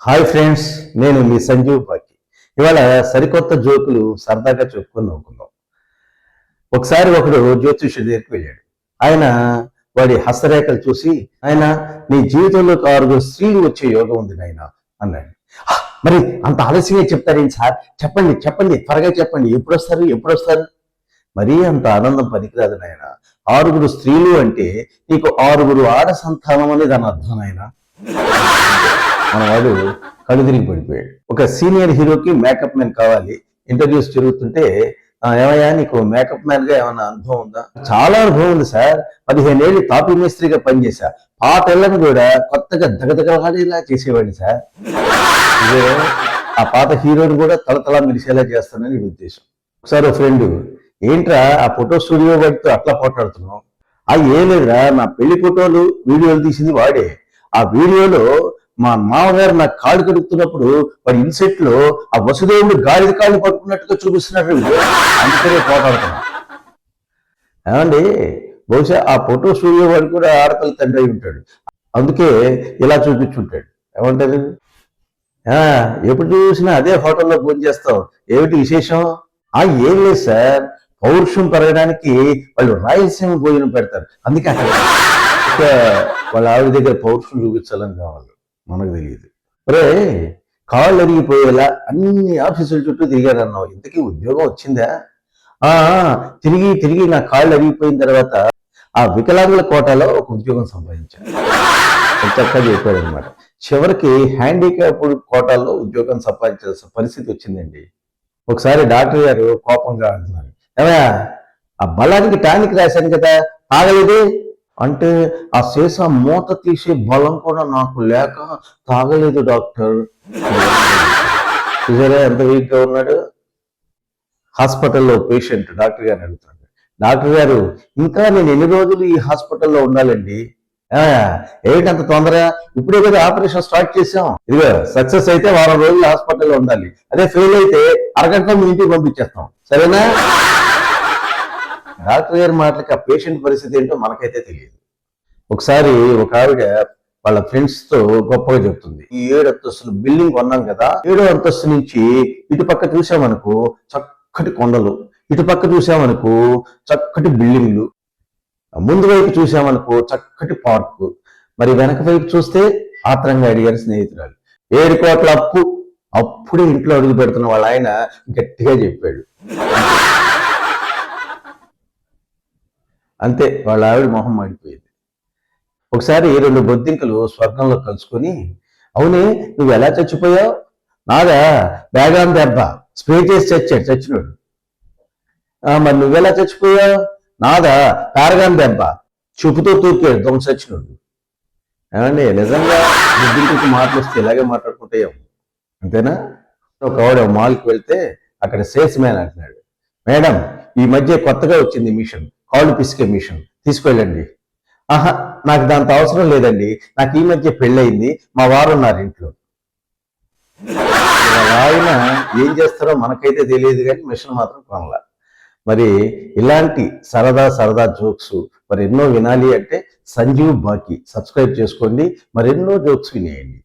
Hi friends, నేను మీ సంజీవ్ పాకి. ఇవాళ సరికొత్త జోకులు సరదాగా చెప్పుకొని నవ్వుకుందాం. ఒకసారి ఒకడు జ్యోతిష్యుడి దగ్గరికి వెళ్ళాడు. ఆయన వాడి హస్తరేఖలు చూసి, ఆయన నీ జీవితంలోకి 6 స్త్రీలు వచ్చే యోగం ఉంది నాయన అన్నాడు. మరి అంత ఆలస్యంగా చెప్తారేంటి సార్? చెప్పండి చెప్పండి, త్వరగా చెప్పండి, ఎప్పుడు వస్తారు? మరీ అంత ఆనందం పనికిరాదు నాయన. 6 స్త్రీలు అంటే నీకు 6 ఆడ సంతానం అనేది దాని అర్థం నాయన. మనవాడు కళ్ళు తిరిగి పడిపోయాడు. ఒక సీనియర్ హీరోకి మేకప్ మ్యాన్ కావాలి. ఇంటర్వ్యూస్ జరుగుతుంటే, ఏమయ్యా నీకు మేకప్ మ్యాన్ గా ఏమైనా అనుభవం ఉందా? చాలా అనుభవం ఉంది సార్. 15 ఏళ్ళు తాపీ మేస్త్రిగా పనిచేశా. పాటలను కూడా కొత్తగా దగదగలాడేలా చేసేవాడిని సార్. ఇదే ఆ పాత హీరోని కూడా తలతలా మెరిసేలా చేస్తానని ఉద్దేశం. ఒకసారి ఒక ఫ్రెండ్, ఏంట్రా ఆ ఫోటో స్టూడియో వాడితో అట్లా పోట్లాడుతున్నావు? ఏం లేదురా, నా పెళ్లి ఫోటోలు వీడియోలు తీసింది వాడే. ఆ వీడియోలో మా మామగారు నాకు కాళ్ళు కడుగుతున్నప్పుడు వాడి ఇన్సెట్ లో ఆ వసుదేవుడు గాడిద కాళ్ళు పట్టుకున్నట్టుగా చూపిస్తున్నట్టు, అందుకనే పోటాడుతున్నా. ఏమండి, బహుశా ఆ ఫోటో స్టూడియో వాడు కూడా ఆడపిల్ల తండ్రి అయి ఉంటాడు. అందుకే ఇలా చూపించుంటాడు. ఏమంటారు? ఎప్పుడు చూసినా అదే హోటల్లో భోజనం చేస్తావు, ఏమిటి విశేషం? ఏం లేదు సార్, పౌరుషం పెరగడానికి వాళ్ళు రాయలసీమ భోజనం పెడతారు, అందుకే అక్కడ వాళ్ళ ఆవిడ దగ్గర పౌరుషం చూపించాలని కావాలి. మనకు తెలియదు. ఒరే, కాళ్ళు అరిగిపోయేలా అన్ని ఆఫీసుల చుట్టూ తిరిగారన్నావు, ఇంతకీ ఉద్యోగం వచ్చిందా? తిరిగి తిరిగి నా కాళ్ళు అరిగిపోయిన తర్వాత ఆ వికలాంగుల కోటాలో ఒక ఉద్యోగం సంపాదించాను. చక్కగా చెప్పాడు అనమాట. చివరికి హ్యాండిక్యాప్డ్ కోటాల్లో ఉద్యోగం సంపాదించాల్సిన పరిస్థితి వచ్చిందండి. ఒకసారి డాక్టర్ గారు కోపంగా అంటున్నారు, ఏమయ్యా ఆ బలానికి టానిక్ రాశాను కదా, తాగలేదు అంటే, ఆ సీసా మూత తీసే బలం కూడా నాకు లేక తాగలేదు డాక్టర్. చూసారా ఎంత వీక్గా ఉన్నాడు? హాస్పిటల్లో పేషెంట్ డాక్టర్ గారిని అడుగుతాడు, డాక్టర్ గారు ఇంకా నేను ఎన్ని రోజులు ఈ హాస్పిటల్లో ఉండాలండి? ఏమిటంత తొందర? ఇప్పుడే కదా ఆపరేషన్ స్టార్ట్ చేసాం. ఇదిగో సక్సెస్ అయితే వారం రోజులు హాస్పిటల్లో ఉండాలి, అదే ఫెయిల్ అయితే అరగంటలో మీ ఇంటికి పంపించేస్తాం, సరేనా? డాక్టర్ గారి మాటలకి ఆ పేషెంట్ పరిస్థితి ఏంటో మనకైతే తెలియదు. ఒకసారి ఒక ఆవిడ వాళ్ళ ఫ్రెండ్స్ తో గొప్పగా చెప్తుంది, ఈ 7 అంతస్తులు బిల్డింగ్ కొన్నాం కదా, 7వ అంతస్తు నుంచి ఇటుపక్క చూసామనుకో చక్కటి కొండలు, ఇటుపక్క చూసామనుకో చక్కటి బిల్డింగ్లు, ముందు వైపు చూసామనుకో చక్కటి పార్కు, మరి వెనక వైపు చూస్తే ఆత్రంగా అడిగారు స్నేహితురాలు, 7 కోట్ల అప్పు. అప్పుడే ఇంట్లో అడుగు పెడుతున్న వాళ్ళ ఆయన గట్టిగా చెప్పాడు. అంతే, వాళ్ళ ఆవిడ మొహం మాడిపోయింది. ఒకసారి 2 బొద్దింకలు స్వర్గంలో కలుసుకొని, అవునే నువ్వు ఎలా చచ్చిపోయావు? నాదా బేగాం దెబ్బ, స్ప్రే చేసి చచ్చినోడు. మరి నువ్వెలా చచ్చిపోయావు? నాదా పారగాన్ దెబ్బ, చూపుతో తూర్కాడు దొంగ చచ్చినోడు. ఏమండి, నిజంగా బొద్దింకలకు మాటలు వస్తే ఇలాగే మాట్లాడుకుంటాయో, అంతేనా? ఒక ఆవిడ మాల్కి వెళ్తే అక్కడ సేల్స్ మ్యాన్ అంటున్నాడు, మేడం ఈ మధ్య కొత్తగా వచ్చింది మిషన్, కాళ్ళు పిసికే మిషన్, తీసుకెళ్ళండి. నాకు దాంతో అవసరం లేదండి, నాకు ఈ మధ్య పెళ్ళయింది, మా వారు ఉన్నారు ఇంట్లో. ఆయన ఏం చేస్తారో మనకైతే తెలియదు, కానీ మిషన్ మాత్రం కొనలా. మరి ఇలాంటి సరదా జోక్స్ మరి ఎన్నో వినాలి అంటే సంజీవ్ బాకి సబ్స్క్రైబ్ చేసుకోండి, మరెన్నో జోక్స్ వినేయండి.